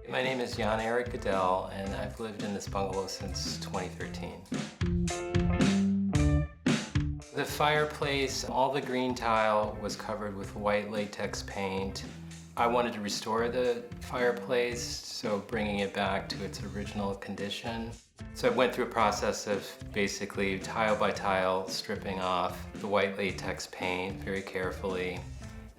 My name is Jan-Erik Gudell, and I've lived in this bungalow since 2013. The fireplace, all the green tile was covered with white latex paint. I wanted to restore the fireplace, so bringing it back to its original condition. So I went through a process of basically tile by tile stripping off the white latex paint very carefully.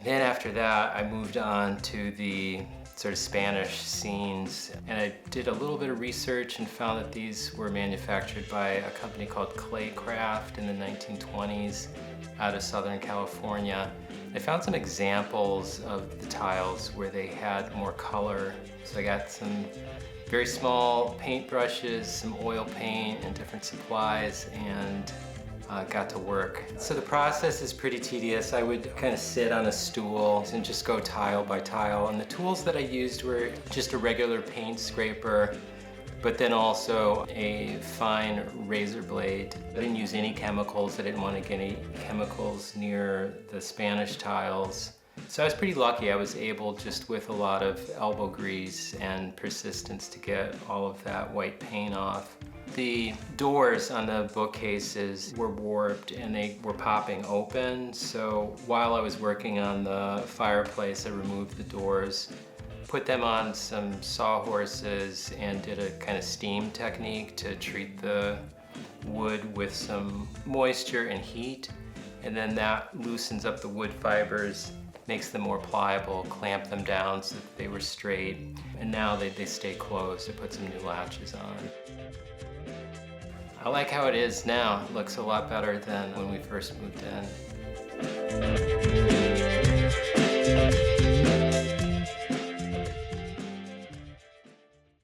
Then after that, I moved on to the sort of Spanish scenes, and I did a little bit of research and found that these were manufactured by a company called Claycraft in the 1920s out of Southern California. I found some examples of the tiles where they had more color. So I got some very small paint brushes, some oil paint and different supplies, and got to work. So the process is pretty tedious. I would kind of sit on a stool and just go tile by tile. And the tools that I used were just a regular paint scraper, but then also a fine razor blade. I didn't use any chemicals. I didn't want to get any chemicals near the Spanish tiles. So I was pretty lucky. I was able, just with a lot of elbow grease and persistence, to get all of that white paint off. The doors on the bookcases were warped and they were popping open. So while I was working on the fireplace, I removed the doors, put them on some sawhorses, and did a kind of steam technique to treat the wood with some moisture and heat. And then that loosens up the wood fibers, makes them more pliable, clamp them down so that they were straight. And now they stay closed. I put some new latches on. I like how it is now. It looks a lot better than when we first moved in.